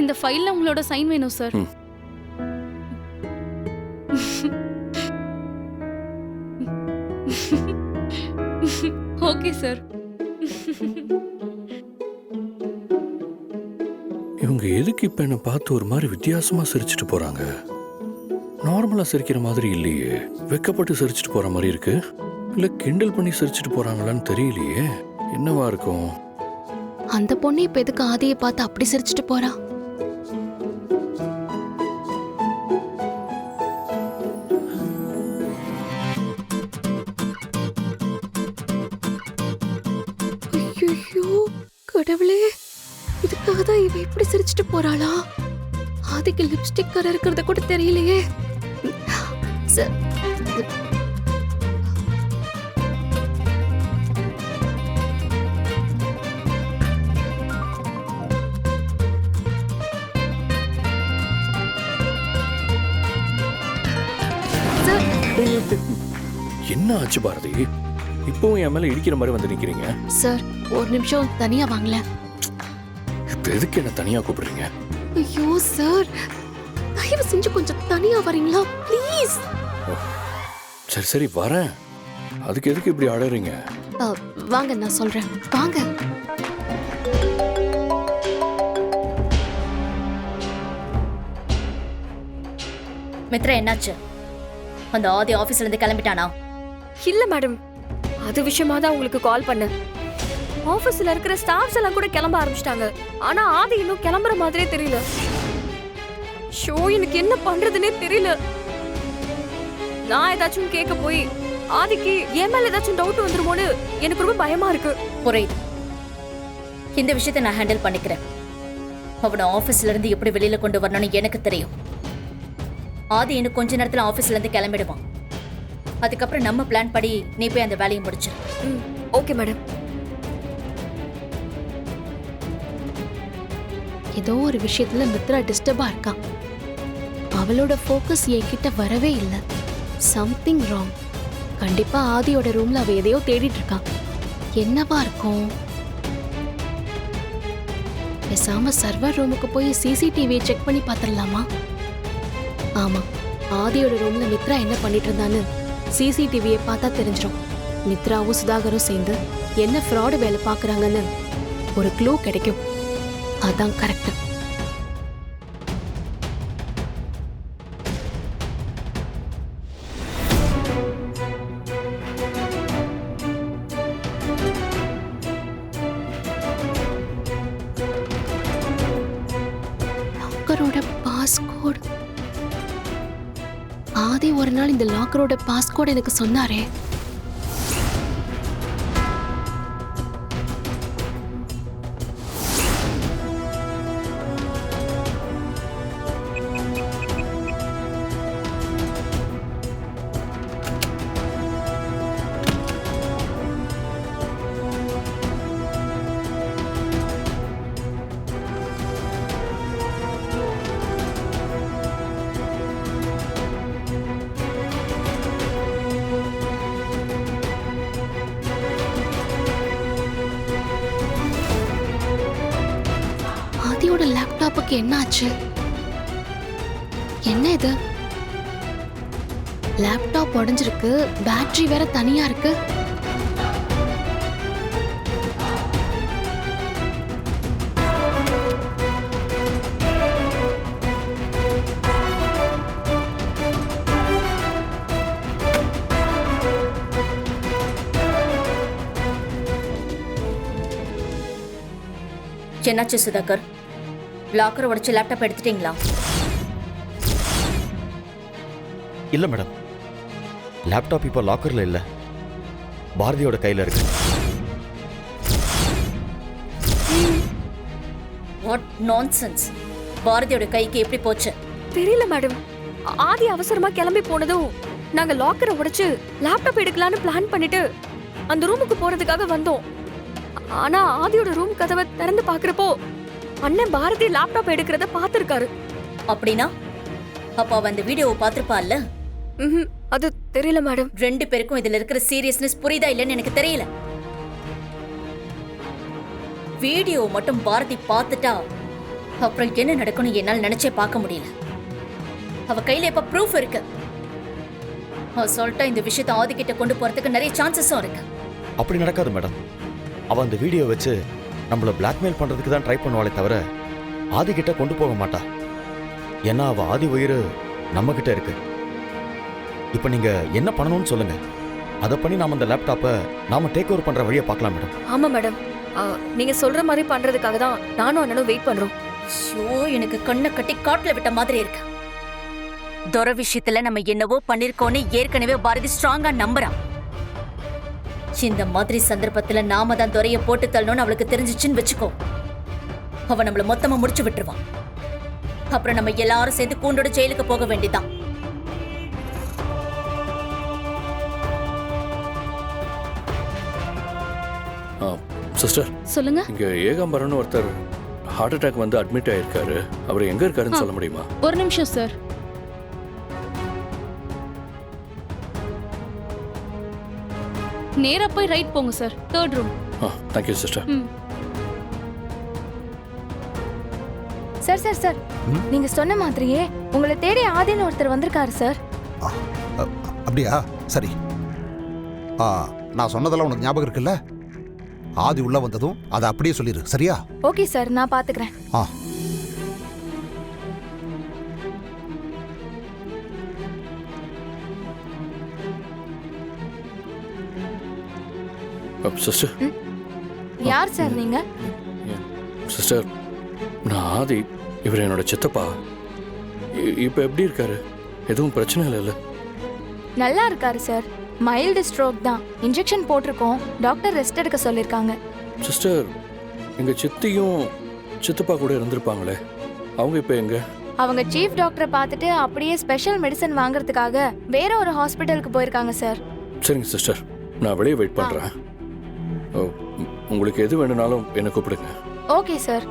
இந்த ஃபைல்ல உங்களோட சைன் வேணும் சார். Okay sir. இவங்க எதுக்கு இப்ப என்ன பார்த்து ஒரு மாதிரி வித்தியாசமா சிரிச்சிட்டு போறாங்க? நார்மலா சிரிக்கிற மாதிரி இல்லையே. வெக்கப்பட்டு சிரிச்சிட்டு போற மாதிரி இருக்கு. இல்ல கிண்டல் பண்ணி சிரிச்சிட்டு போறாங்களான்னு தெரியலையே. என்னவா இருக்கும்? அந்த பொண்ணு இப்ப எதுக்கு ஆதியை பார்த்து அப்படி சிரிச்சிட்டு போறா? ஐயோ கடவுளே, இதுக்காக தான் இவ இப்படி சிரிச்சிட்டு போறாளா? ஆதிக்கு லிப்ஸ்டிக் கரை இருக்கிறத கூட தெரியலையே. என்ன ஆச்சு பாரதி? இப்பவும் என் மேல இடிக்கிற மாதிரி வந்து நிக்கிறீங்க. சார் ஒரு நிமிஷம் தனியா வாங்கல. இப்ப எதுக்கு என்ன தனியா கூப்பிடுறீங்க? ஐயோ சார், தயவு செஞ்சு கொஞ்சம் தனியா வரீங்களா ப்ளீஸ்? சரி சரி வரேன். அதுக்கு எதுக்கு இப்படி அழறீங்க? வாங்க நான் சொல்றேன், வாங்க. மித்ரா என்னாச்சு? அந்த ஆதி ஆபீஸ்ல இருந்து கிளம்பிட்டானா? இல்ல மேடம், அது விஷயமா தான் உங்களுக்கு கால் பண்ணேன். ஆபீஸ்ல இருக்கிற ஸ்டாஃப்ஸ் எல்லாம் கூட கிளம்ப ஆரம்பிச்சிட்டாங்க. ஆனா ஆதி இன்னும் கிளம்புற மாதிரியே தெரியல. ஷோ, எனக்கு என்ன பண்றதுன்னே தெரியல. நான் ஏதாச்சும் கேட்க போய் ஆதிக்கு என் மேல ஏதாச்சும் டவுட் வந்துருமோன்னு எனக்கு ரொம்ப பயமா இருக்கு. புரியுது. இந்த விஷயத்தை நான் ஹேண்டில் பண்ணிக்கிறேன். அவனை ஆபீஸ்ல இருந்து எப்படி வெளியில கொண்டு வரணும்னு எனக்கு தெரியும். ஆதி இன்னும் கொஞ்ச நேரத்துல ஆபீஸ்ல இருந்து கிளம்பிடுவான். அதுக்கப்புறம் நம்ம பிளான் படி நீ போய் அந்த வேலையை முடிச்சிரு. Okay madam. ஏதோ ஒரு விஷயத்துல மித்ரா டிஸ்டர்பா இருக்கா. அவளோட ஃபோக்கஸ் என்கிட்ட வரவே இல்லை. Something wrong. கண்டிப்பா ஆதியோட ரூம்ல அவ எதையோ தேடிட்டு இருக்கா. என்னவா இருக்கும்? பேசாம சர்வர் ரூமுக்கு போய் சிசிடிவியை செக் பண்ணி பார்த்துடலாமா? ஆமா, ஆதியோட ரூம்ல மித்ரா என்ன பண்ணிட்டு இருந்தான்னு சிசிடிவியை பார்த்தா தெரிஞ்சிடும். மித்ராவும் சுதாகரும் சேர்ந்து என்ன ஃப்ராடு வேலை பார்க்கறாங்கன்னு ஒரு க்ளூ கிடைக்கும். அதான் கரெக்ட். லாக்கரோட பாஸ்கோட். ஆதி ஒரு நாள் இந்த லாக்கரோட பாஸ்கோட் எனக்கு சொன்னாரே. ஆதியோட லேப்டாப்புக்கு என்ன ஆச்சு? என்ன இது? லேப்டாப் உடைஞ்சிருக்கு, பேட்டரி வேற தனியா இருக்கு. என்னாச்சு சுதாகர்? லாக்கர் உடைச்சு லேப்டாப் எடுத்துட்டீங்களா? இல்ல மேடம், லேப்டாப் இப்போ லாக்கர்ல இல்ல, பாரதியோட கையில இருக்கு. What nonsense! பாரதியோட கைக்கு எப்படி போச்சு? தெரியல மேடம். ஆதி அவசரமா கிளம்பி போனதும் நாங்க லாக்கரை உடைச்சு லேப்டாப் எடுக்கலாம்னு பிளான் பண்ணிட்டு அந்த ரூமுக்கு போறதுக்காக வந்தோம். ஆனா ஆதியோட ரூம் கதவை திறந்து பாக்குறப்போ அண்ணன் பாரதி லேப்டாப் எடுக்கிறத பாத்துருக்காரு. அப்படின்னா அப்ப அவ அந்த வீடியோவை பாத்திருப்பாள்ல? அது தெரியல மேடம். ரெண்டு பேருக்கும் இதுல இருக்கிற சீரியஸ்னஸ் புரியுதா இல்லன்னு எனக்கு தெரியல. வீடியோ மட்டும் பாரதி பார்த்துட்டா அப்புறம் என்ன நடக்கும்னு என்னால் நினைச்சே பார்க்க முடியல. அவ கையில இப்ப ப்ரூஃப் இருக்கு. சொல்லிட்டா இந்த விஷயத்தை ஆதிக்கிட்ட கொண்டு போறதுக்கு நிறைய சான்சஸும் இருக்கு. அப்படி நடக்காது மேடம். அவ அந்த வீடியோ வச்சு நம்மள பிளாக்மெயில் பண்றதுக்கு தான் ட்ரை பண்ணுவாளே தவிர ஆதி கிட்ட கொண்டு போக மாட்டா. ஏன்னா அவ ஆதி உயிர் நம்ம கிட்ட இருக்கு. இப்போ நீங்க என்ன பண்ணணும்னு சொல்லுங்க. அதை பண்ணி நாம அந்த லேப்டாப்பை நாம டேக் ஓவர் பண்ற வழியை பார்க்கலாம் மேடம். ஆமா மேடம், நீங்க சொல்ற மாதிரி பண்றதுக்காக தான் நானும் அண்ணனும் வெயிட் பண்றோம். ஷோ, எனக்கு கண்ணை கட்டி காட்டுல விட்ட மாதிரி இருக்கு. துர விஷயத்துல நம்ம என்னவோ பண்ணிருக்கோன்னு ஏற்கனவே பாரதி ஸ்ட்ராங்கா நம்புறான். இந்த மாதிரி சந்தர்ப்பத்துல நாம தான் துரைய போட்டு தள்ளணும்னு அவளுக்கு தெரிஞ்சிச்சுன்னு வச்சுக்கோ, அவ நம்மள மொத்தமா முடிச்சு விட்டுருவான். அப்புறம் நம்ம எல்லாரும் சேர்ந்து கூண்டோட ஜெயிலுக்கு போக வேண்டியதான். சிஸ்டர், சொல்லுங்க. இங்க ஏகாம்பரன் ஒருத்தர் ஹார்ட் அட்டாக் வந்து அட்மிட் ஆயிருக்காரு. அவர் எங்க இருக்காருன்னு சொல்ல முடியுமா? ஒரு நிமிஷம் சார். நேரா போய் ரைட் போங்க sir, 3rd room. Thank you sister. Sir sir sir, நீங்க சொன்ன மாதிரியே உங்களை தேடி ஆதின்னு ஒருத்தர் வந்திருக்காரு சார். அப்படியா? சரி. நான் சொன்னதெல்லாம் உனக்கு ஞாபகம் இருக்குல்ல? ஆதி உள்ள வந்ததும் அதை அப்படியே சொல்லிடு, சரியா? ஓகே சார், நான் பாத்துக்கிறேன். சிஸ்டர். யார் சார் நீங்க? சிஸ்டர், நான் ஆதி. இவர் என்னோட சித்தப்பா. இப்போ எப்படி இருக்காரு? எதுவும் பிரச்சனை இல்லைல்ல? நல்லா இருக்காரு சார். மைல்டு ஸ்ட்ரோக் தான். இன்ஜெக்ஷன் போட்டிருக்கோம். டாக்டர் ரெஸ்ட் எடுக்க சொல்லிருக்காங்க. சிஸ்டர், எங்க சித்தியும் சித்தப்பா கூட இருந்திருப்பாங்களே, அவங்க இப்போ எங்க? அவங்க சீஃப் டாக்டரை பார்த்துட்டு அப்படியே ஸ்பெஷல் மெடிசன் வாங்குறதுக்காக வேற ஒரு ஹாஸ்பிட்டலுக்கு போயிருக்காங்க சார். சரிங்க சிஸ்டர், நான் வெளியே வெயிட் பண்றேன். உங்களுக்கு எது வேணும்னாலும் என்ன கூப்பிடுங்க. Okay sir.